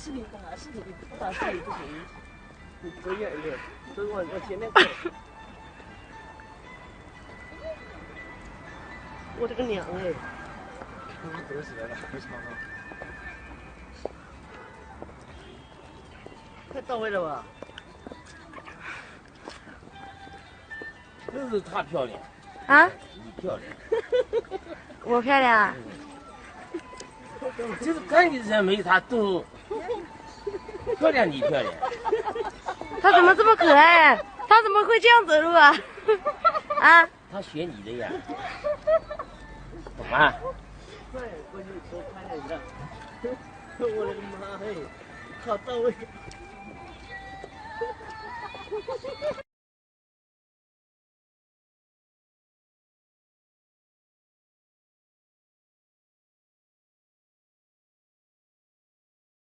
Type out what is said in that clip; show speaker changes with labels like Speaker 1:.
Speaker 1: 视频，打视频，打视频不行。你走远一点，走往前面走。我的个娘哎！
Speaker 2: 得起来了，非常好。
Speaker 1: 太到位了吧？
Speaker 3: 就是她漂亮。
Speaker 4: 啊？
Speaker 3: 你漂亮。
Speaker 4: 我漂亮啊？
Speaker 3: 就是看你人没她都漂亮，你漂亮。
Speaker 4: 她怎么这么可爱？她怎么会这样走路啊？啊？
Speaker 3: 她学你的呀。懂吗？
Speaker 1: 快过去多拍两张。我的妈嘿，好到位！